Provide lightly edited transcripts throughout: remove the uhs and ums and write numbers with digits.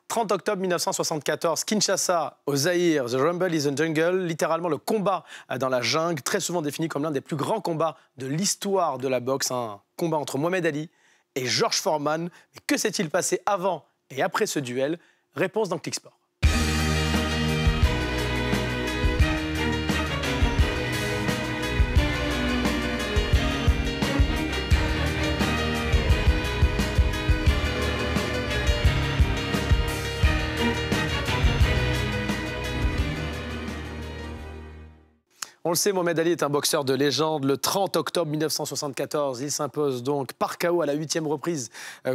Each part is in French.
30 octobre 1974, Kinshasa, au Zaïre, The Rumble is the Jungle, littéralement le combat dans la jungle, très souvent défini comme l'un des plus grands combats de l'histoire de la boxe, un combat entre Mohamed Ali et George Foreman. Mais que s'est-il passé avant et après ce duel? Réponse dans Click Sport. On le sait, Mohamed Ali est un boxeur de légende. Le 30 octobre 1974, il s'impose donc par KO à la 8e reprise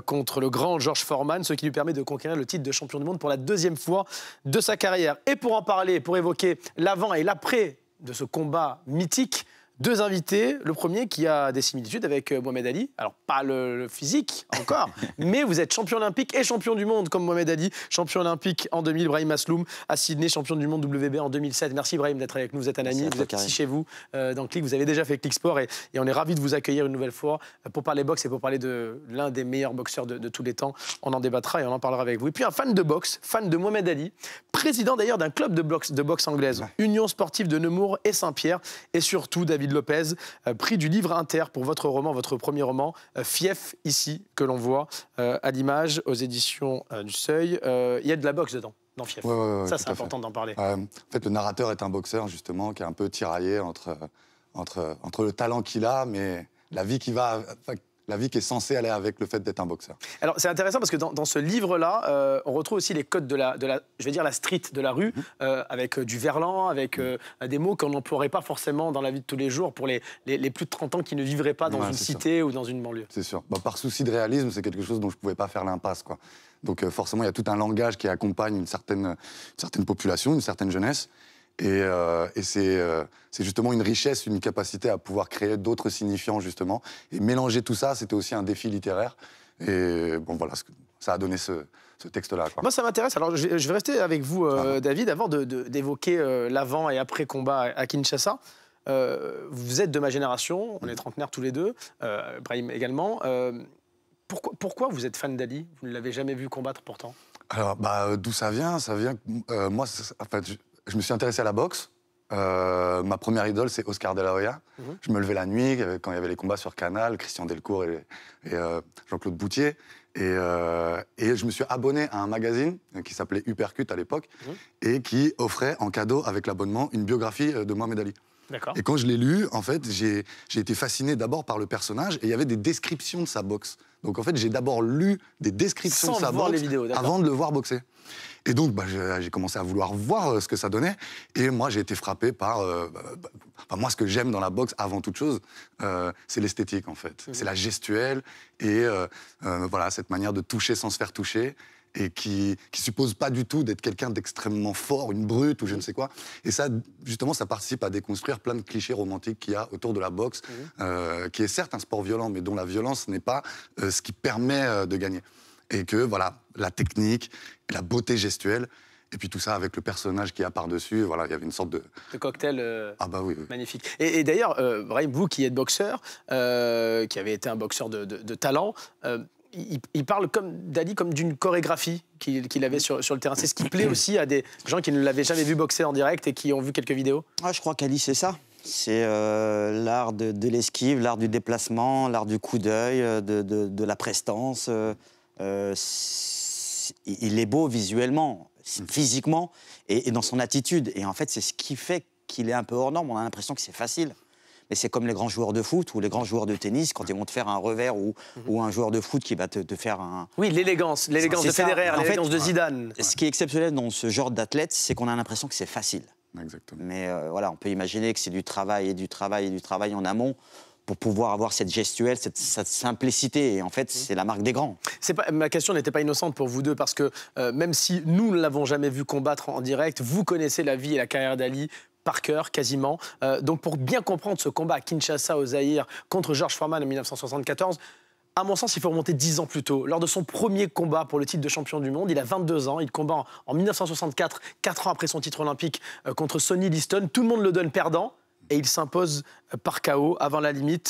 contre le grand George Foreman, ce qui lui permet de conquérir le titre de champion du monde pour la 2e fois de sa carrière. Et pour en parler, pour évoquer l'avant et l'après de ce combat mythique, deux invités. Le premier qui a des similitudes avec Mohamed Ali. Alors, pas le physique encore, mais vous êtes champion olympique et champion du monde comme Mohamed Ali. Champion olympique en 2000, Brahim Asloum. À Sydney, champion du monde WB en 2007. Merci Brahim d'être avec nous. Vous êtes un ami, vous êtes ici chez vous dans Click. Vous avez déjà fait Click Sport et on est ravis de vous accueillir une nouvelle fois pour parler boxe et pour parler de l'un des meilleurs boxeurs de tous les temps. On en débattra et on en parlera avec vous. Et puis un fan de boxe, fan de Mohamed Ali, président d'ailleurs d'un club de boxe anglaise, Union sportive de Nemours et Saint-Pierre. Et surtout, David Lopez, prix du livre Inter pour votre roman, votre premier roman, Fief, ici, que l'on voit à l'image, aux éditions du Seuil. Il y a de la boxe dedans, dans Fief. Ça, c'est important d'en parler. En fait, le narrateur est un boxeur, justement, qui est un peu tiraillé entre le talent qu'il a, mais la vie qui va... La vie qui est censée aller avec le fait d'être un boxeur. Alors, c'est intéressant parce que dans ce livre-là, on retrouve aussi les codes de la, je vais dire, la street, de la rue, avec du verlan, avec des mots qu'on n'emploierait pas forcément dans la vie de tous les jours pour les plus de 30 ans qui ne vivraient pas dans une cité ou dans une banlieue. C'est sûr. Par souci de réalisme, c'est quelque chose dont je ne pouvais pas faire l'impasse, quoi. Donc forcément, il y a tout un langage qui accompagne une certaine population, une certaine jeunesse. Et c'est justement une richesse, une capacité à pouvoir créer d'autres signifiants, justement. Et mélanger tout ça, c'était aussi un défi littéraire. Et bon, voilà, ça a donné ce texte-là. Moi, ça m'intéresse. Alors, je vais rester avec vous, David, avant d'évoquer l'avant et après combat à Kinshasa. Vous êtes de ma génération, on est trentenaires tous les deux, Brahim également. Pourquoi vous êtes fan d'Ali? Vous ne l'avez jamais vu combattre pourtant? Alors, d'où ça vient? Ça vient que moi, je me suis intéressé à la boxe. Ma première idole, c'est Oscar De La Hoya. Je me levais la nuit quand il y avait les combats sur Canal, Christian Delcourt et Jean-Claude Boutier. Et je me suis abonné à un magazine qui s'appelait Uppercut à l'époque et qui offrait en cadeau avec l'abonnement une biographie de Mohamed Ali. Et quand je l'ai lu, en fait, j'ai été fasciné d'abord par le personnage et il y avait des descriptions de sa boxe. Donc en fait, j'ai d'abord lu des descriptions de sa boxe avant de le voir boxer. Et donc, j'ai commencé à vouloir voir ce que ça donnait. Et moi, j'ai été frappé par... moi, ce que j'aime dans la boxe, avant toute chose, c'est l'esthétique, en fait. C'est la gestuelle et voilà, cette manière de toucher sans se faire toucher et qui suppose pas du tout d'être quelqu'un d'extrêmement fort, une brute ou je ne sais quoi. Et ça, justement, ça participe à déconstruire plein de clichés romantiques qu'il y a autour de la boxe, qui est certes un sport violent, mais dont la violence n'est pas ce qui permet de gagner. Et que, voilà, la technique, la beauté gestuelle, et puis tout ça avec le personnage qu'il y a par-dessus, voilà, il y avait une sorte de cocktail magnifique. Et d'ailleurs, Brahim, vous qui êtes boxeur, qui avez été un boxeur de talent, il parle d'Ali comme d'une chorégraphie qu'il avait sur le terrain. C'est ce qui plaît aussi à des gens qui ne l'avaient jamais vu boxer en direct et qui ont vu quelques vidéos? Je crois qu'Ali, c'est ça. C'est l'art de l'esquive, l'art du déplacement, l'art du coup d'œil, de la prestance. Il est beau visuellement, physiquement et dans son attitude. Et en fait, c'est ce qui fait qu'il est un peu hors norme. On a l'impression que c'est facile. Mais c'est comme les grands joueurs de foot ou les grands joueurs de tennis, quand ils vont te faire un revers ou un joueur de foot qui va te faire un... Oui, l'élégance de Federer, l'élégance de Zidane. Ce qui est exceptionnel dans ce genre d'athlète, c'est qu'on a l'impression que c'est facile. Exactement. Mais voilà, on peut imaginer que c'est du travail et du travail et du travail en amont pour pouvoir avoir cette gestuelle, cette simplicité. Et en fait, c'est la marque des grands. Ma question n'était pas innocente pour vous deux, parce que même si nous ne l'avons jamais vu combattre en direct, vous connaissez la vie et la carrière d'Ali par cœur, quasiment. Donc pour bien comprendre ce combat à Kinshasa, au Zaïre, contre George Foreman en 1974, à mon sens, il faut remonter 10 ans plus tôt. Lors de son premier combat pour le titre de champion du monde, il a 22 ans, il combat en 1964, 4 ans après son titre olympique, contre Sonny Liston. Tout le monde le donne perdant. Et il s'impose par KO avant la limite.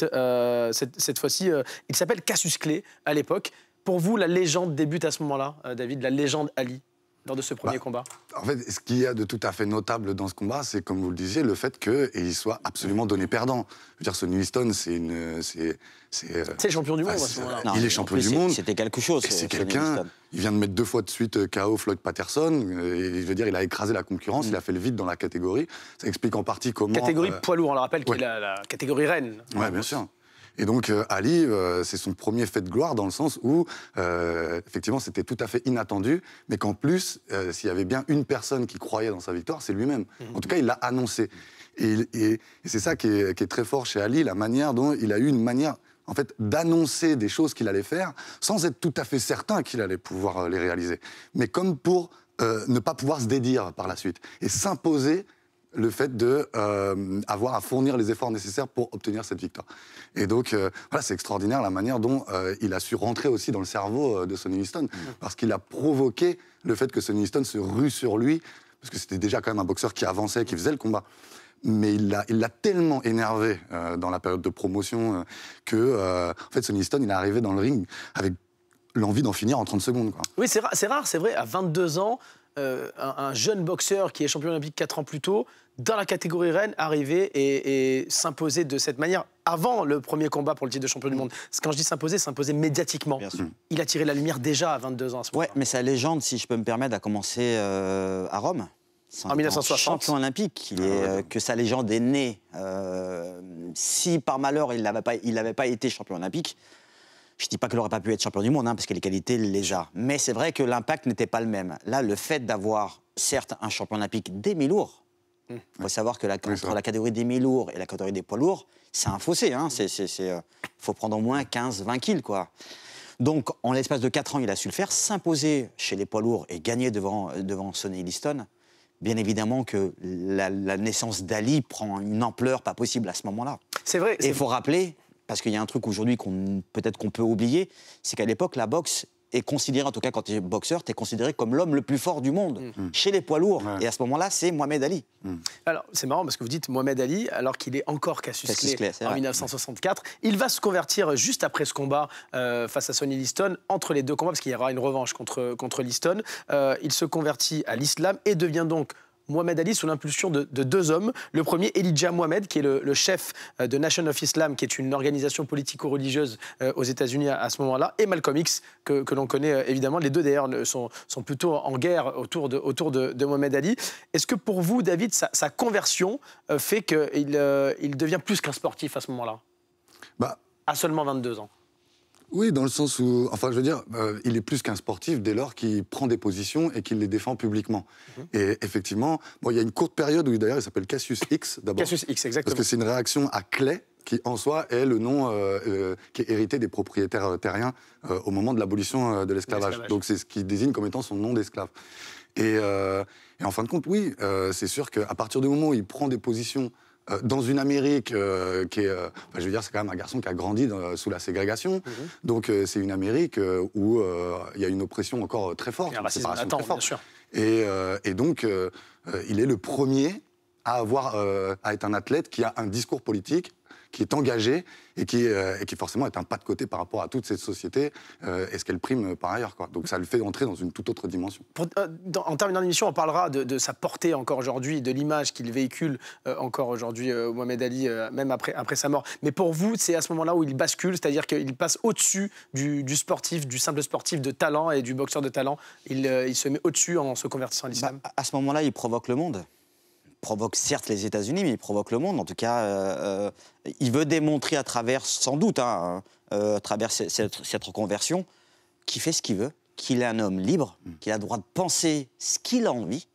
Cette fois-ci, il s'appelle Cassius Clay à l'époque. Pour vous, la légende débute à ce moment-là, David, la légende Ali? lors de ce premier combat? En fait, ce qu'il y a de tout à fait notable dans ce combat, c'est, comme vous le disiez, le fait qu'il soit absolument donné perdant. Je veux dire, Sonny Liston, c'est le champion du monde à ce moment-là. Il est champion du monde. C'était quelque chose. C'est quelqu'un. Il vient de mettre 2 fois de suite KO Floyd Patterson. Et, je veux dire, il a écrasé la concurrence, il a fait le vide dans la catégorie. Ça explique en partie comment. Catégorie poids lourd, on le rappelle, qui est la catégorie reine. Oui, bien sûr. Et donc, Ali, c'est son premier fait de gloire dans le sens où, effectivement, c'était tout à fait inattendu, mais qu'en plus, s'il y avait bien une personne qui croyait dans sa victoire, c'est lui-même. En tout cas, il l'a annoncé. Et c'est ça qui est très fort chez Ali, la manière dont il a eu une manière, en fait, d'annoncer des choses qu'il allait faire, sans être tout à fait certain qu'il allait pouvoir les réaliser. Mais comme pour ne pas pouvoir se dédire par la suite. Et s'imposer le fait d'avoir à fournir les efforts nécessaires pour obtenir cette victoire. Et donc, voilà, c'est extraordinaire la manière dont il a su rentrer aussi dans le cerveau de Sonny Liston, parce qu'il a provoqué le fait que Sonny Liston se rue sur lui, parce que c'était déjà quand même un boxeur qui avançait, qui faisait le combat. Mais il l'a tellement énervé dans la période de promotion que, en fait, Sonny Liston, il est arrivé dans le ring avec l'envie d'en finir en 30 secondes. Quoi. Oui, c'est rare, c'est vrai, à 22 ans, un jeune boxeur qui est champion olympique 4 ans plus tôt, dans la catégorie reine, arriver et s'imposer de cette manière avant le premier combat pour le titre de champion du monde. Quand je dis s'imposer médiatiquement. Il a tiré la lumière déjà à 22 ans. À ce moment-là. Mais sa légende, si je peux me permettre, a commencé à Rome. En 1960. Champion olympique, que sa légende est née. Si par malheur il n'avait pas été champion olympique, je ne dis pas qu'il n'aurait pas pu être champion du monde, parce que les qualités, il les a. Mais c'est vrai que l'impact n'était pas le même. Là, le fait d'avoir, certes, un champion olympique des mi-lourds, il faut savoir que entre la catégorie des mi-lourds et la catégorie des poids lourds, c'est un fossé. Il faut prendre au moins 15-20 kilos, quoi. Donc, en l'espace de 4 ans, il a su le faire, s'imposer chez les poids lourds et gagner devant Sonny Liston. Bien évidemment que la naissance d'Ali prend une ampleur pas possible à ce moment-là. C'est vrai. Et il faut rappeler, parce qu'il y a un truc aujourd'hui peut-être qu'on peut oublier, c'est qu'à l'époque, la boxe est considérée, en tout cas quand tu es boxeur, tu es considéré comme l'homme le plus fort du monde, chez les poids lourds. Et à ce moment-là, c'est Mohamed Ali. Alors, c'est marrant parce que vous dites Mohamed Ali, alors qu'il est encore Cassius Clay en 1964. Il va se convertir juste après ce combat face à Sonny Liston, entre les deux combats, parce qu'il y aura une revanche contre Liston. Il se convertit à l'islam et devient donc Mohamed Ali sous l'impulsion de 2 hommes. Le premier, Elijah Muhammad, qui est le chef de Nation of Islam, qui est une organisation politico-religieuse aux États-Unis à ce moment-là, et Malcolm X, que l'on connaît évidemment. Les deux, d'ailleurs, sont plutôt en guerre autour de Mohamed Ali. Est-ce que pour vous, David, sa conversion fait qu'il devient plus qu'un sportif à ce moment-là, à seulement 22 ans? Oui, dans le sens où, enfin, je veux dire, il est plus qu'un sportif dès lors qu'il prend des positions et qu'il les défend publiquement. Et effectivement, il y a une courte période où d'ailleurs il s'appelle Cassius X d'abord. Cassius X, exactement. Parce que c'est une réaction à Clay, qui en soi est le nom qui est hérité des propriétaires terriens au moment de l'abolition de l'esclavage. Donc c'est ce qui désigne comme étant son nom d'esclave. Et en fin de compte, oui, c'est sûr qu'à partir du moment où il prend des positions dans une Amérique qui est, je veux dire, c'est quand même un garçon qui a grandi sous la ségrégation. Donc c'est une Amérique où il y a une oppression encore très forte, une séparation très forte. Bien sûr. Et donc il est le premier à être un athlète qui a un discours politique, qui est engagé et qui forcément est un pas de côté par rapport à toute cette société et ce qu'elle prime par ailleurs, quoi. Donc ça le fait entrer dans une toute autre dimension. En terminant l'émission, on parlera de sa portée encore aujourd'hui, de l'image qu'il véhicule encore aujourd'hui, Mohamed Ali, même après sa mort. Mais pour vous, c'est à ce moment-là où il bascule, c'est-à-dire qu'il passe au-dessus du sportif, du simple sportif de talent et du boxeur de talent. Il se met au-dessus en se convertissant à l'islam. À ce moment-là, il provoque le monde. Provoque certes les États-Unis, mais il provoque le monde. En tout cas, il veut démontrer à travers, sans doute, à travers cette reconversion, qu'il fait ce qu'il veut, qu'il est un homme libre, qu'il a le droit de penser ce qu'il a envie,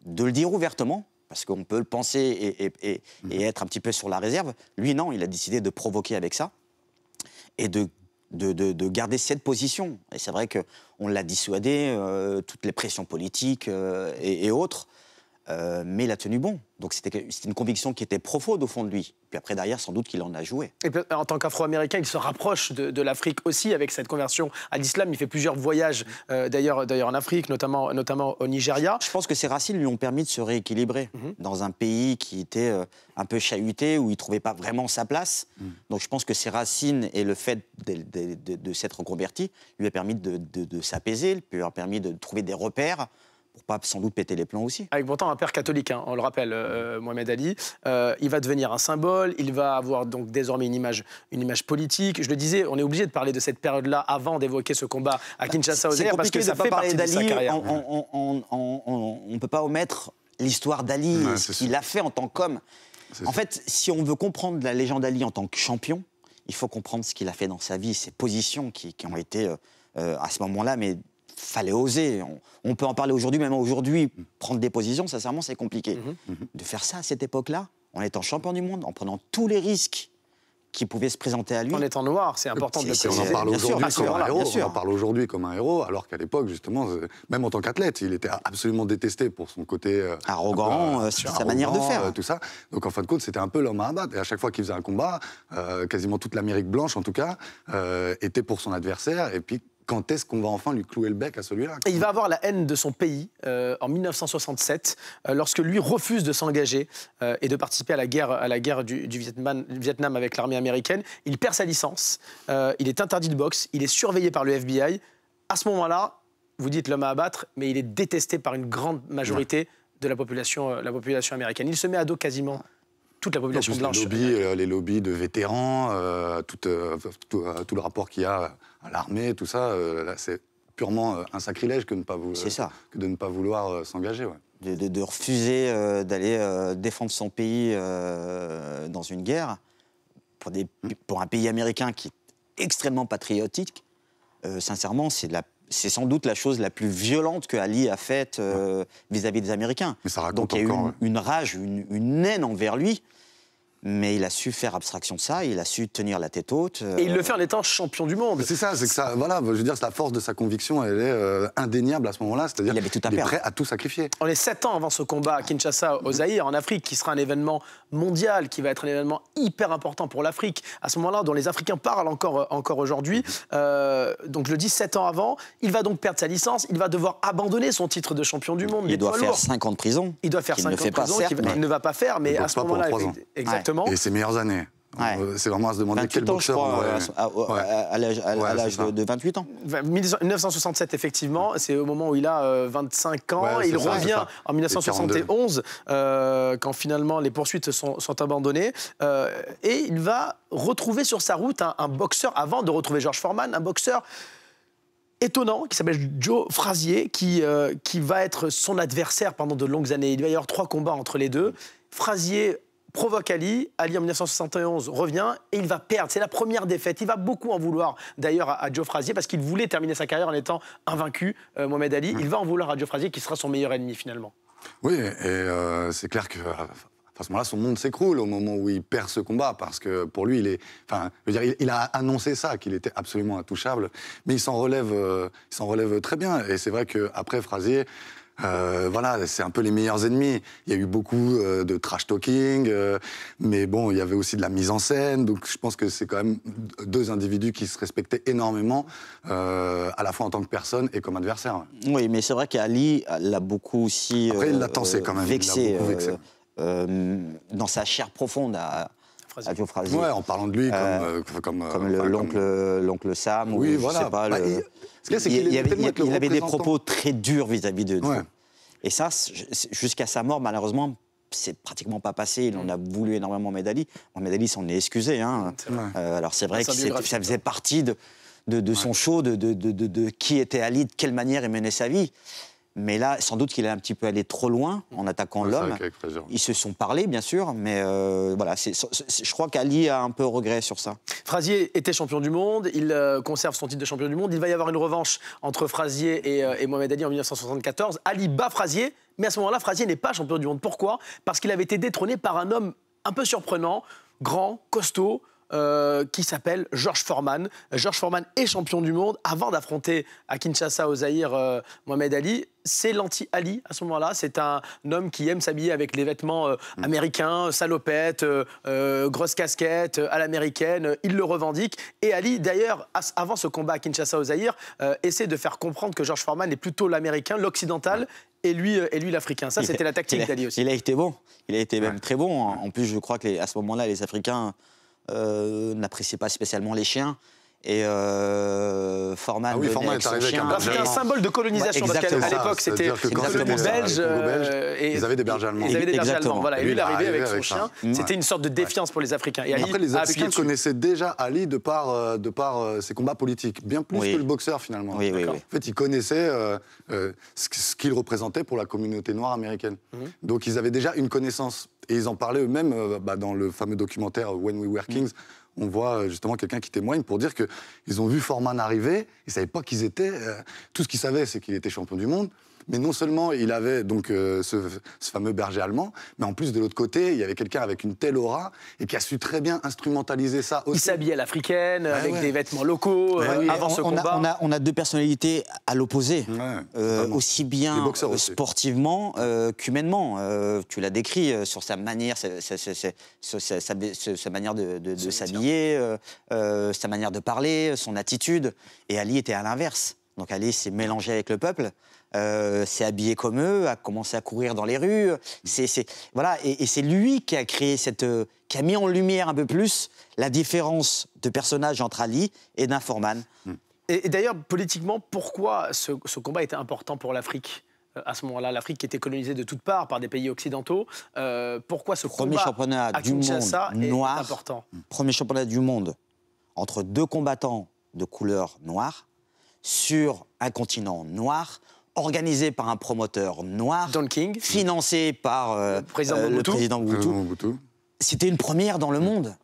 de le dire ouvertement, parce qu'on peut le penser et être un petit peu sur la réserve. Lui, non, il a décidé de provoquer avec ça et de garder cette position. Et c'est vrai qu'on l'a dissuadé, toutes les pressions politiques et autres. Mais il a tenu bon. Donc c'était une conviction qui était profonde au fond de lui. Puis après, derrière, sans doute qu'il en a joué. Et puis, en tant qu'Afro-Américain, il se rapproche de l'Afrique aussi avec cette conversion à l'islam. Il fait plusieurs voyages, d'ailleurs en Afrique, notamment au Nigeria. Je pense que ses racines lui ont permis de se rééquilibrer dans un pays qui était un peu chahuté, où il ne trouvait pas vraiment sa place. Donc je pense que ses racines et le fait de s'être reconverti lui a permis de s'apaiser, lui a permis de trouver des repères pour pas sans doute péter les plombs aussi. Avec pourtant un père catholique, hein, on le rappelle, Mohamed Ali. Il va devenir un symbole, il va avoir donc désormais une image politique. Je le disie, on est obligé de parler de cette période-là avant d'évoquer ce combat à Kinshasa, au Zaïre, parce que ça fait partie de sa carrière. On ne peut pas omettre l'histoire d'Ali, ce qu'il a fait en tant qu'homme. En fait, si on veut comprendre la légende d'Ali en tant que champion, il faut comprendre ce qu'il a fait dans sa vie, ses positions qui ont été à ce moment-là, mais fallait oser. On peut en parler aujourd'hui, même aujourd'hui, prendre des positions, sincèrement, c'est compliqué. De faire ça à cette époque-là, en étant champion du monde, en prenant tous les risques qui pouvaient se présenter à lui. En étant noir, c'est important de le préciser. On en parle aujourd'hui comme un héros. On en parle aujourd'hui comme un héros, alors qu'à l'époque, justement, même en tant qu'athlète, il était absolument détesté pour son côté arrogant, sa manière de faire. Tout ça. Donc en fin de compte, c'était un peu l'homme à abattre. Et à chaque fois qu'il faisait un combat, quasiment toute l'Amérique blanche, en tout cas, était pour son adversaire. Et puis, quand est-ce qu'on va enfin lui clouer le bec à celui-là? Il va avoir la haine de son pays en 1967, lorsque lui refuse de s'engager et de participer à la guerre du Vietnam avec l'armée américaine. Il perd sa licence, il est interdit de boxe, il est surveillé par le FBI. À ce moment-là, vous dites l'homme à abattre, mais il est détesté par une grande majorité de la population américaine. Il se met à dos quasiment toute la population blanche. Les lobbies de vétérans, tout le rapport qu'il y a à l'armée, tout ça, là, c'est purement un sacrilège que de ne pas vouloir s'engager. Ouais. De refuser d'aller défendre son pays dans une guerre, pour un pays américain qui est extrêmement patriotique, sincèrement, c'est sans doute la chose la plus violente que Ali a faite vis-à-vis des Américains. Mais ça raconte donc il y a eu une rage, une haine envers lui, mais il a su faire abstraction de ça, il a su tenir la tête haute. Et il le fait en étant champion du monde. C'est ça, voilà, je veux dire, la force de sa conviction, elle est indéniable à ce moment-là, c'est-à-dire qu'il est prêt à tout sacrifier. On est 7 ans avant ce combat à Kinshasa, au Zaïre, en Afrique, qui sera un événement mondial, qui va être un événement hyper important pour l'Afrique, à ce moment-là, dont les Africains parlent encore aujourd'hui. Donc je le dis, 7 ans avant, il va donc perdre sa licence, il va devoir abandonner son titre de champion du monde. Il doit faire 5 ans de prison. Il doit faire 5 ans de prison, qu'il ne va pas faire, mais à ce moment-là, exactement. Et ses meilleures années. Ouais. C'est vraiment à se demander quel boxeur à l'âge de 28 ans. 1967, effectivement, c'est au moment où il a 25 ans. Il revient en 1971, quand finalement les poursuites sont abandonnées. Et il va retrouver sur sa route un boxeur, avant de retrouver George Foreman, un boxeur étonnant qui s'appelle Joe Frazier, qui va être son adversaire pendant de longues années. Il va y avoir 3 combats entre les deux. Frazier provoque Ali en 1971 revient et il va perdre. C'est la première défaite. Il va beaucoup en vouloir d'ailleurs à Joe Frazier parce qu'il voulait terminer sa carrière en étant invaincu, Mohamed Ali. Il va en vouloir à Joe Frazier qui sera son meilleur ennemi finalement. Oui, et c'est clair que à ce moment-là, son monde s'écroule au moment où il perd ce combat parce que pour lui, il a annoncé ça, qu'il était absolument intouchable, mais il s'en relève très bien. Et c'est vrai qu'après Frazier, voilà, c'est un peu les meilleurs ennemis. Il y a eu beaucoup de trash-talking, mais bon, il y avait aussi de la mise en scène. Donc je pense que c'est quand même 2 individus qui se respectaient énormément, à la fois en tant que personne et comme adversaire. Oui, mais c'est vrai qu'Ali l'a beaucoup aussi après, il l'a tensé quand même. Vexé, dans sa chair profonde à Joe Frazier. Ouais, en parlant de lui comme l'oncle Sam. Oui, voilà. Je sais pas, il avait des propos très durs vis-à-vis de Joe. Et ça, jusqu'à sa mort, malheureusement, c'est pratiquement pas passé. Il en a voulu énormément Mohamed Ali. Mohamed Ali s'en est excusé. Hein. Alors c'est vrai que ça faisait partie de son show, de qui était Ali, de quelle manière il menait sa vie. Mais là, sans doute qu'il est un petit peu allé trop loin en attaquant l'homme. Ils se sont parlé, bien sûr, mais voilà, je crois qu'Ali a un peu regret sur ça. Frazier était champion du monde, il conserve son titre de champion du monde. Il va y avoir une revanche entre Frazier et Mohamed Ali en 1974. Ali bat Frazier, mais à ce moment-là, Frazier n'est pas champion du monde. Pourquoi ? Parce qu'il avait été détrôné par un homme un peu surprenant, grand, costaud, qui s'appelle George Foreman. George Foreman est champion du monde avant d'affronter à Kinshasa, au Zaïre, Mohamed Ali. C'est l'anti-Ali à ce moment-là. C'est un homme qui aime s'habiller avec les vêtements américains, salopette, grosse casquette, à l'américaine. Il le revendique. Et Ali, d'ailleurs, avant ce combat à Kinshasa, au Zaïre, essaie de faire comprendre que George Foreman est plutôt l'américain, l'occidental, et lui l'africain. Ça, c'était la tactique d'Ali aussi. Il a été bon. Il a été même très bon. En plus, je crois qu'à ce moment-là, les Africains n'appréciaient pas spécialement les chiens. Et Foreman, Ah oui, Foreman avec est arrivé son avec un chien. berger C'était un allemand. symbole de colonisation, Ouais, parce qu'à exactement. l'époque, c'était C'est-à-dire que quand une c'était colonie ça, belge. et ils avaient des bergers allemands. Ils avaient des bergers Exactement. allemands, voilà. Et Et lui, il est arrivé avec son avec chien. ça. C'était une sorte de défiance pour les Africains. Et Ali Après, les a appuyé Africains dessus. connaissaient déjà Ali de par ses combats politiques, bien plus Oui. que le boxeur finalement. Oui, oui, oui. En fait, ils connaissaient ce qu'il représentait pour la communauté noire américaine. Donc, ils avaient déjà une connaissance. Et ils en parlaient eux-mêmes dans le fameux documentaire When We Were Kings. On voit justement quelqu'un qui témoigne pour dire qu'ils ont vu Foreman arriver, ils ne savaient pas qui ils étaient. Tout ce qu'ils savaient, c'est qu'il était champion du monde. Mais non seulement il avait donc ce fameux berger allemand, mais en plus de l'autre côté, il y avait quelqu'un avec une telle aura et qui a su très bien instrumentaliser ça aussi. Il s'habillait à l'africaine, avec ouais. des vêtements locaux, Oui, avant ce combat. on a deux personnalités à l'opposé, totalement. aussi Des bien boxeurs aussi. sportivement qu'humainement. Tu l'as décrit sur sa manière, sa manière de s'habiller, sa manière de parler, son attitude. Et Ali était à l'inverse. Donc Ali s'est mélangé avec le peuple. S'est habillé comme eux, a commencé à courir dans les rues. Voilà, et c'est lui qui a créé qui a mis en lumière un peu plus la différence de personnage entre Ali et d'un Foreman. Et d'ailleurs, politiquement, pourquoi ce combat était important pour l'Afrique à ce moment-là, l'Afrique qui était colonisée de toutes parts par des pays occidentaux, pourquoi ce Premier combat championnat à du monde Kinshasa est noir, important? premier championnat du monde entre deux combattants de couleur noire sur un continent noir, organisé par un promoteur noir, Don King, financé par le président le Mobutu. président Mobutu. Mobutu. C'était une première dans le monde.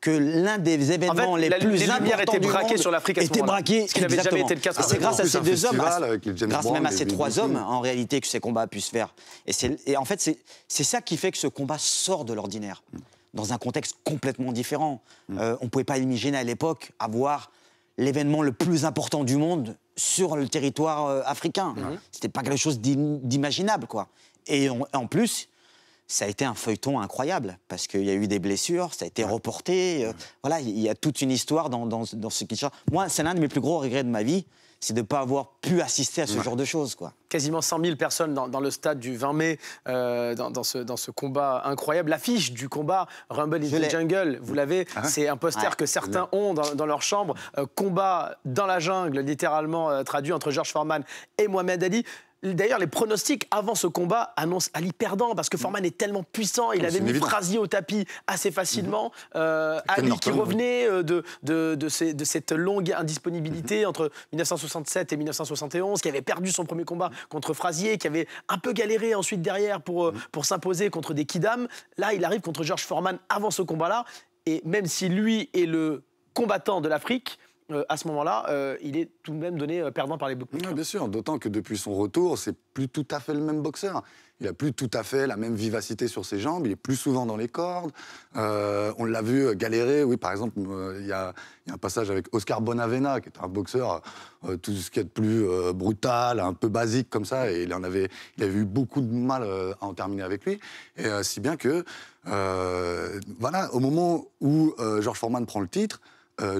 Que l'un des événements En fait, les plus les lumières importants étaient du braquées monde sur l'Afrique à ce était moment-là. braqué, Ce qui n'avait jamais été le cas sur Et c'est grâce à En plus, ces un deux hommes, festival avec James grâce Brown même à et ces Bill trois Clinton. hommes, en réalité, que ces combats a pu se faire. Et en fait, c'est ça qui fait que ce combat sort de l'ordinaire, dans un contexte complètement différent. On ne pouvait pas imaginer à l'époque avoir l'événement le plus important du monde sur le territoire africain. C'était pas quelque chose d'imaginable, quoi. Et en plus, ça a été un feuilleton incroyable, parce qu'il y a eu des blessures, ça a été reporté. Voilà, il y a toute une histoire dans ce qui change. Moi, c'est l'un de mes plus gros regrets de ma vie, c'est de ne pas avoir pu assister à ce genre de choses, quoi. Quasiment 100 000 personnes dans le stade du 20 mai, dans ce combat incroyable. L'affiche du combat, Rumble in the Jungle, vous l'avez, c'est un poster que certains ont dans leur chambre. Combat dans la jungle, littéralement traduit entre George Foreman et Mohamed Ali. D'ailleurs, les pronostics avant ce combat annoncent Ali perdant, parce que Foreman est tellement puissant. Il avait mis Frazier au tapis assez facilement. Ali qui revenait de cette longue indisponibilité entre 1967 et 1971, qui avait perdu son premier combat contre Frazier, qui avait un peu galéré ensuite derrière pour s'imposer contre des Kidam. Là, il arrive contre George Foreman avant ce combat-là. Et même si lui est le combattant de l'Afrique, à ce moment-là, il est tout de même donné perdant par les bookmakers. Bien sûr, d'autant que depuis son retour, c'est plus tout à fait le même boxeur. Il a plus tout à fait la même vivacité sur ses jambes, il est plus souvent dans les cordes. On l'a vu galérer, oui, par exemple, il y a un passage avec Oscar Bonavena, qui est un boxeur, tout ce qui est de plus brutal, un peu basique comme ça, et il avait eu beaucoup de mal à en terminer avec lui. Et si bien que, voilà, au moment où George Foreman prend le titre,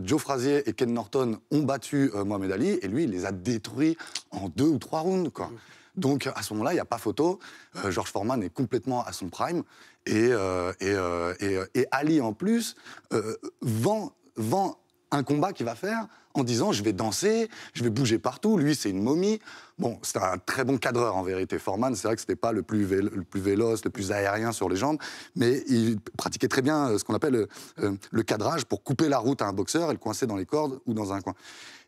Joe Frazier et Ken Norton ont battu Mohamed Ali, et lui, il les a détruits en 2 ou 3 rounds, quoi. Donc, à ce moment-là, il n'y a pas photo. George Foreman est complètement à son prime. Et Ali, en plus, vend un combat qu'il va faire en disant « je vais danser, je vais bouger partout ». Lui, c'est une momie. Bon, c'était un très bon cadreur, en vérité. Foreman, c'est vrai que ce n'était pas le plus véloce, le plus aérien sur les jambes, mais il pratiquait très bien ce qu'on appelle le cadrage pour couper la route à un boxeur et le coincer dans les cordes ou dans un coin.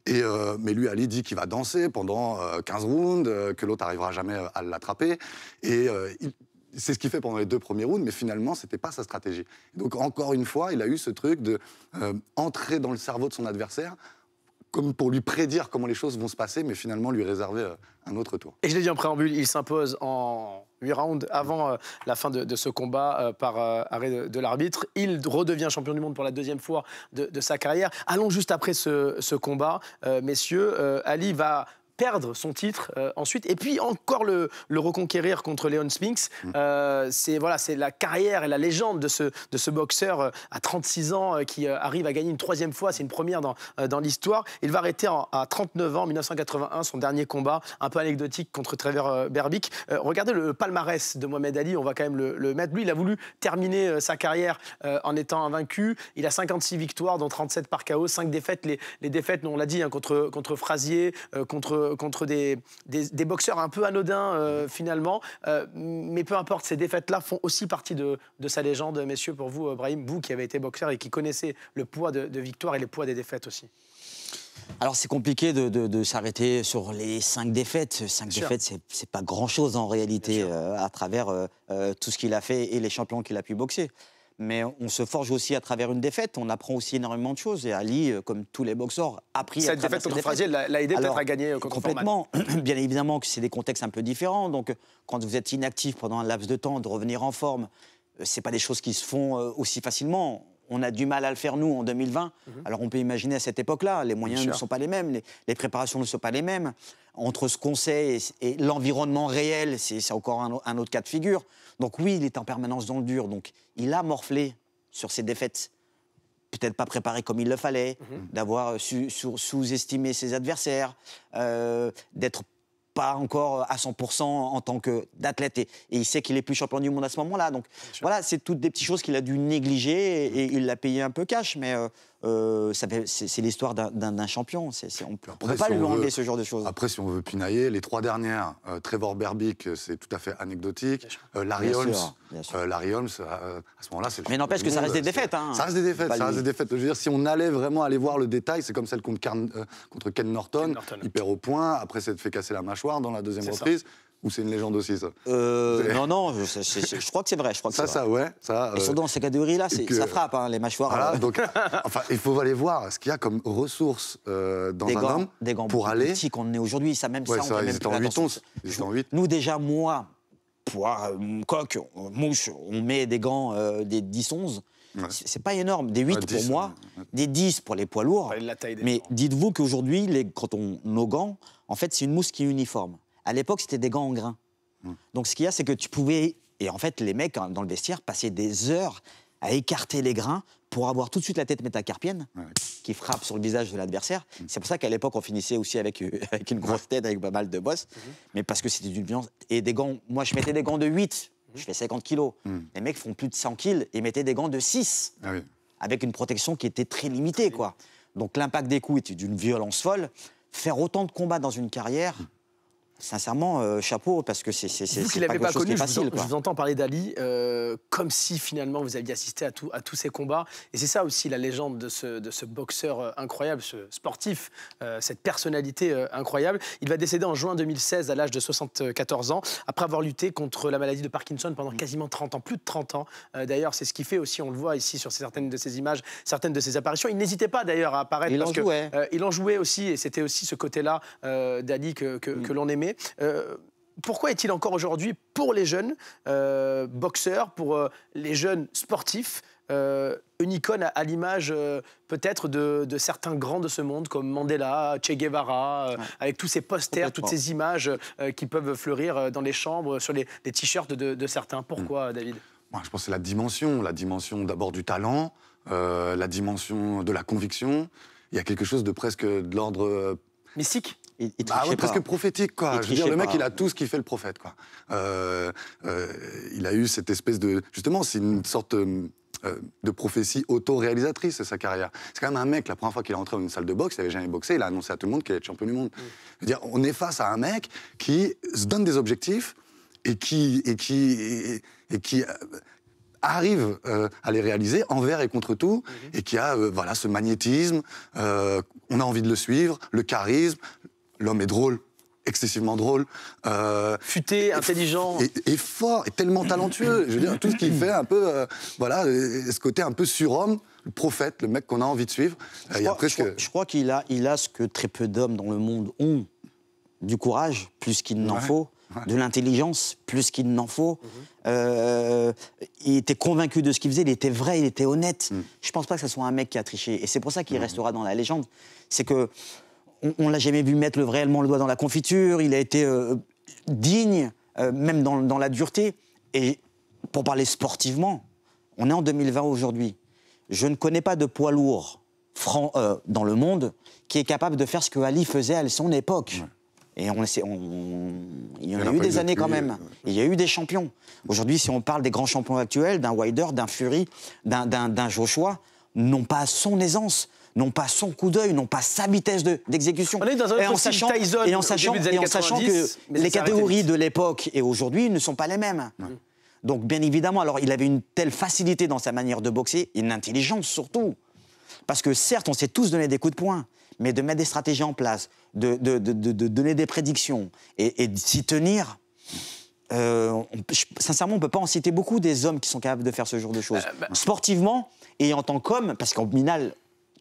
Mais lui, Ali dit qu'il va danser pendant 15 rounds, que l'autre n'arrivera jamais à l'attraper. Et c'est ce qu'il fait pendant les 2 premiers rounds, mais finalement, ce n'était pas sa stratégie. Donc, encore une fois, il a eu ce truc de entrer dans le cerveau de son adversaire, comme pour lui prédire comment les choses vont se passer, mais finalement lui réserver un autre tour. Et je l'ai dit en préambule, il s'impose en 8 rounds avant la fin de ce combat par arrêt de l'arbitre. Il redevient champion du monde pour la 2e fois de sa carrière. Allons juste après ce combat, messieurs. Ali va perdre son titre ensuite, et puis encore le reconquérir contre Leon Spinks. C'est la carrière et la légende de ce boxeur à 36 ans qui arrive à gagner une 3e fois. C'est une première dans l'histoire. Il va arrêter à 39 ans, en 1981, son dernier combat, un peu anecdotique contre Trevor Berbick. Regardez le palmarès de Mohamed Ali, on va quand même le mettre. Lui, il a voulu terminer sa carrière en étant invaincu. Il a 56 victoires, dont 37 par KO, 5 défaites. Les défaites, on l'a dit, hein, contre Frazier, contre des boxeurs un peu anodins finalement. Mais peu importe, ces défaites-là font aussi partie de sa légende, messieurs, pour vous, Brahim, vous qui avez été boxeur et qui connaissez le poids de victoire et le poids des défaites aussi. Alors c'est compliqué de s'arrêter sur les 5 défaites. 5 défaites, c'est pas grand-chose en réalité à travers tout ce qu'il a fait et les champions qu'il a pu boxer. Mais on se forge aussi à travers une défaite. On apprend aussi énormément de choses. Et Ali, comme tous les boxeurs, a appris à travers cette défaite contre Frazier l'a aidé peut-être à gagner contre complètement. Bien évidemment que c'est des contextes un peu différents. Donc quand vous êtes inactif pendant un laps de temps, de revenir en forme, c'est pas des choses qui se font aussi facilement. On a du mal à le faire, nous, en 2020. Alors, on peut imaginer à cette époque-là, les moyens ne sont pas les mêmes, les préparations ne sont pas les mêmes. Entre ce qu'on sait et l'environnement réel, c'est encore un autre cas de figure. Donc oui, il est en permanence dans le dur. Donc, il a morflé sur ses défaites. Peut-être pas préparé comme il le fallait, d'avoir sous-estimé ses adversaires, d'être pas encore à 100% en tant qu'athlète. Et il sait qu'il est plus champion du monde à ce moment-là. Donc voilà, c'est toutes des petites choses qu'il a dû négliger et il l'a payé un peu cash. Mais c'est l'histoire d'un champion. On ne peut pas lui enlever ce genre de choses. Après, si on veut pinailler, les 3 dernières, Trevor Berbick, c'est tout à fait anecdotique. Larry Holmes, à ce moment-là, c'est... Mais n'empêche que ça reste des défaites. Hein. Ça reste des défaites, ça reste des défaites. Je veux dire, si on allait vraiment aller voir le détail, c'est comme celle contre Ken Norton. Il perd au point, après s'être fait casser la mâchoire dans la 2e reprise. Ou c'est une légende aussi, ça Non, je crois que c'est vrai. Et surtout dans ces catégories-là, ça frappe, hein, les mâchoires. Voilà, donc, enfin, il faut aller voir ce qu'il y a comme ressources dans un homme des gants pour aller... petits qu'on est aujourd'hui, ça même ça, on fait ils même étaient en 8 onces. Nous, déjà, moi, poire, coq, mouche, on met des gants des 10-11. Ouais. C'est pas énorme. Des 8 pour moi, des 10 pour les poids lourds. Mais dites-vous qu'aujourd'hui, nos gants, en fait, c'est une mousse qui est uniforme. À l'époque, c'était des gants en grains. Donc, ce qu'il y a, c'est que tu pouvais... Et en fait, les mecs, dans le vestiaire, passaient des heures à écarter les grains pour avoir tout de suite la tête métacarpienne qui frappe sur le visage de l'adversaire. C'est pour ça qu'à l'époque, on finissait aussi avec une grosse tête, avec pas mal de bosses. Mais parce que c'était d'une violence. Et des gants... Moi, je mettais des gants de 8. Je fais 50 kilos. Les mecs font plus de 100 kilos et mettaient des gants de 6. Avec une protection qui était très limitée, quoi. Donc, l'impact des coups était d'une violence folle. Faire autant de combats dans une carrière... Sincèrement, chapeau, parce que c'est pas quelque chose qui est facile. Je vous entends parler d'Ali comme si finalement vous aviez assisté à tous ces combats. Et c'est ça aussi la légende de ce boxeur incroyable, ce sportif, cette personnalité incroyable. Il va décéder en juin 2016 à l'âge de 74 ans, après avoir lutté contre la maladie de Parkinson pendant quasiment 30 ans, plus de 30 ans. D'ailleurs, c'est ce qui fait aussi, on le voit ici sur certaines de ces images, certaines de ces apparitions. Il n'hésitait pas d'ailleurs à apparaître parce qu'il en jouait aussi, et c'était aussi ce côté-là d'Ali que l'on aimait. Pourquoi est-il encore aujourd'hui, pour les jeunes boxeurs, pour les jeunes sportifs, une icône à l'image peut-être de certains grands de ce monde comme Mandela, Che Guevara, avec tous ces posters, toutes ces images qui peuvent fleurir dans les chambres, sur les t-shirts de certains. Pourquoi, David ? Moi, je pense que c'est la dimension d'abord du talent, la dimension de la conviction. Il y a quelque chose de presque de l'ordre... mystique ? Presque prophétique, quoi. Je veux dire, le mec, il a tout ce qui fait le prophète, quoi. Il a eu cette espèce de... Justement, c'est une sorte de prophétie auto-réalisatrice, sa carrière. C'est quand même un mec, la première fois qu'il est entré dans une salle de boxe, il n'avait jamais boxé, il a annoncé à tout le monde qu'il allait être champion du monde. Je veux dire, on est face à un mec qui se donne des objectifs et qui arrive à les réaliser envers et contre tout, et qui a ce magnétisme, on a envie de le suivre, le charisme. L'homme est drôle, excessivement drôle. Futé, intelligent. Et fort, et tellement talentueux. Je veux dire, tout ce qu'il fait un peu, ce côté un peu surhomme, le prophète, le mec qu'on a envie de suivre. Je crois qu'il a ce que très peu d'hommes dans le monde ont, du courage, plus qu'il n'en faut, de l'intelligence, plus qu'il n'en faut. Il était convaincu de ce qu'il faisait, il était vrai, il était honnête. Je ne pense pas que ce soit un mec qui a triché. Et c'est pour ça qu'il restera dans la légende. C'est que on l'a jamais vu mettre réellement le doigt dans la confiture. Il a été digne, même dans la dureté. Et pour parler sportivement, on est en 2020 aujourd'hui. Je ne connais pas de poids lourd dans le monde qui est capable de faire ce que Ali faisait à son époque. Ouais. Et il y en a eu des années quand même. Il y a eu des champions. Aujourd'hui, si on parle des grands champions actuels, d'un Wilder, d'un Fury, d'un Joshua, n'ont pas son aisance, n'ont pas son coup d'œil, n'ont pas sa vitesse d'exécution. On est dans un autre style Tyson et en sachant que les catégories de l'époque et aujourd'hui ne sont pas les mêmes. Ouais. Donc, bien évidemment, alors il avait une telle facilité dans sa manière de boxer, une intelligence surtout. Parce que certes, on s'est tous donné des coups de poing, mais de mettre des stratégies en place, de donner des prédictions et de s'y tenir, sincèrement, on ne peut pas en citer beaucoup des hommes qui sont capables de faire ce genre de choses. Sportivement et en tant qu'homme, parce qu'en final,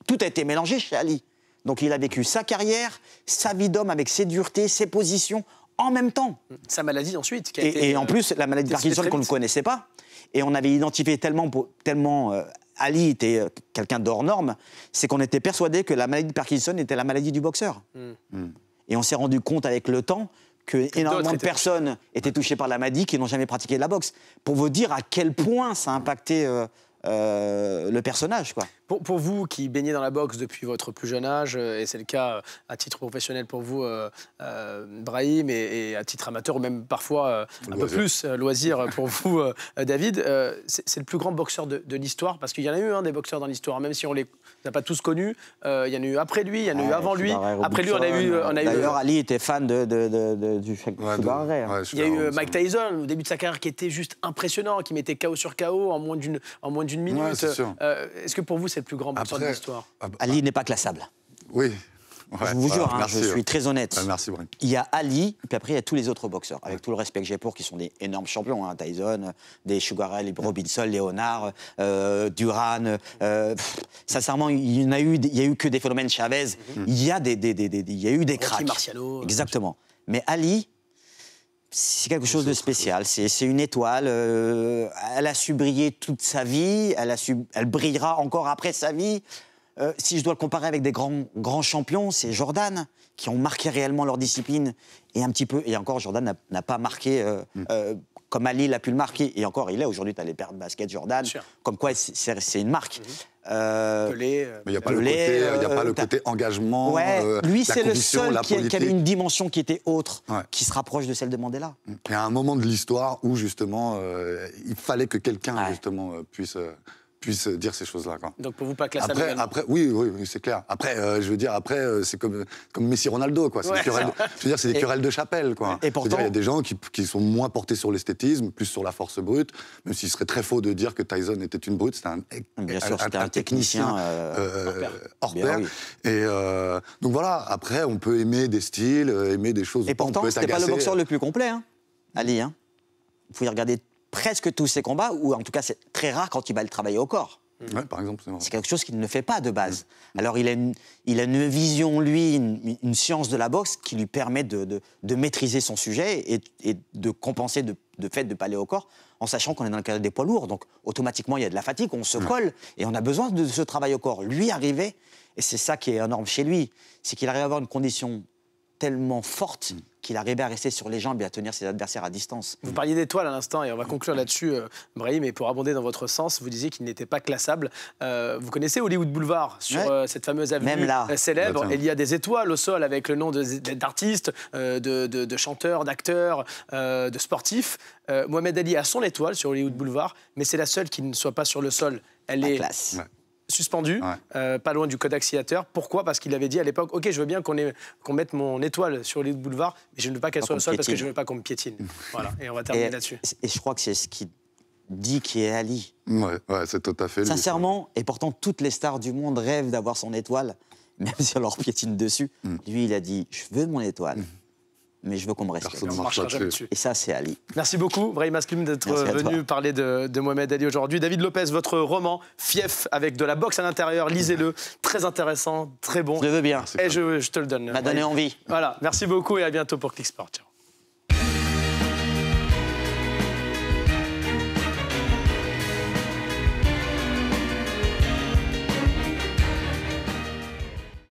tout a été mélangé chez Ali. Donc il a vécu sa carrière, sa vie d'homme avec ses duretés, ses positions, en même temps. Sa maladie ensuite. Et en plus, la maladie de Parkinson qu'on ne connaissait pas. Et on avait identifié tellement Ali était quelqu'un d'hors norme, c'est qu'on était persuadé que la maladie de Parkinson était la maladie du boxeur. Et on s'est rendu compte avec le temps que énormément de personnes étaient touchées par la maladie qui n'ont jamais pratiqué de la boxe. Pour vous dire à quel point ça a impacté le personnage, quoi. Pour vous qui baignez dans la boxe depuis votre plus jeune âge, et c'est le cas à titre professionnel pour vous, Brahim, et à titre amateur, ou même parfois un peu plus loisir pour vous, David, c'est le plus grand boxeur de l'histoire, parce qu'il y en a eu des boxeurs dans l'histoire, même si on les n'a pas tous connus, il y en a eu après lui, il y en a eu avant lui. Après lui, on a eu... D'ailleurs, Ali était fan du Sugar Ray. Il y a eu Mike Tyson, au début de sa carrière, qui était juste impressionnant, qui mettait KO sur KO en moins d'une minute. Ouais, est-ce que pour vous, c'est le plus grand boxeur de l'histoire? Ali n'est pas classable. Oui. Ouais, je vous jure, je suis très honnête. Merci, Brahim. Il y a Ali, puis après, il y a tous les autres boxeurs, avec tout le respect que j'ai pour, qui sont des énormes champions. Tyson, des Sugar Ray, Robinson, Léonard, Duran. Sincèrement, il y a eu que des phénomènes Chavez. Il y a eu des cracks. Marciano. Exactement. Mais Ali, c'est quelque chose de spécial. C'est une étoile. Elle a su briller toute sa vie. Elle brillera encore après sa vie. Si je dois le comparer avec des grands champions, c'est Jordan, qui ont marqué réellement leur discipline. Et un petit peu, et encore, Jordan n'a pas marqué comme Ali l'a pu le marquer. Et encore, il est aujourd'hui, tu as les paires de basket Jordan. Comme quoi, c'est une marque. Pelé, mais il n'y a pas le côté engagement. Ouais, lui, c'est le seul qui avait une dimension qui était autre, qui se rapproche de celle de Mandela. Il y a un moment de l'histoire où, justement, il fallait que quelqu'un, justement, puisse dire ces choses-là. Donc pour vous, pas classable après, oui, c'est clair. Après, je veux dire, c'est comme Messi Ronaldo, quoi. C'est des querelles de chapelle, quoi. Et pourtant, il y a des gens qui sont moins portés sur l'esthétisme, plus sur la force brute, même s'il serait très faux de dire que Tyson était une brute, c'était un technicien hors pair. Oui. Et donc voilà, après, on peut aimer des styles, aimer des choses. Et pourtant, c'était pas le boxeur le plus complet, Ali. Vous pouvez regarder presque tous ses combats, ou en tout cas c'est très rare quand il va le travailler au corps. Ouais, par exemple, c'est quelque chose qu'il ne fait pas de base. Alors il a une vision, lui, une science de la boxe qui lui permet de maîtriser son sujet et de compenser de fait de ne pas aller au corps, en sachant qu'on est dans le cadre des poids lourds. Donc automatiquement il y a de la fatigue, on se colle, et on a besoin de ce travail au corps. Lui arrivait, et c'est ça qui est énorme chez lui, c'est qu'il arrive à avoir une condition tellement forte qu'il arrivait à rester sur les jambes et à tenir ses adversaires à distance. Vous parliez d'étoiles à l'instant, et on va conclure là-dessus, Brahim, et pour abonder dans votre sens, vous disiez qu'il n'était pas classable. Vous connaissez Hollywood Boulevard, sur cette fameuse avenue célèbre. Il y a des étoiles au sol avec le nom d'artistes, de chanteurs, d'acteurs, de sportifs. Mohamed Ali a son étoile sur Hollywood Boulevard, mais c'est la seule qui ne soit pas sur le sol. Elle est suspendu, pas loin du Kodak Theater. Pourquoi? Parce qu'il avait dit à l'époque, OK, je veux bien qu'on mette mon étoile sur les boulevards, mais je ne veux pas qu'elle soit au sol parce que je ne veux pas qu'on me piétine. Voilà, et on va terminer là-dessus. Et je crois que c'est ce qui dit qui est Ali. Ouais, c'est tout à fait lui. Sincèrement, et pourtant toutes les stars du monde rêvent d'avoir son étoile, même si on leur piétine dessus. Lui, il a dit, je veux mon étoile. Mais je veux qu'on me respecte. Et ça, c'est Ali. Merci beaucoup, Brahim Aslim, d'être venu parler de Mohamed Ali aujourd'hui. David Lopez, votre roman Fief, avec de la boxe à l'intérieur, lisez-le. Très intéressant, très bon. Je le veux bien. Et je te le donne. M'a donné envie. Voilà, merci beaucoup et à bientôt pour Click Sport. Ciao.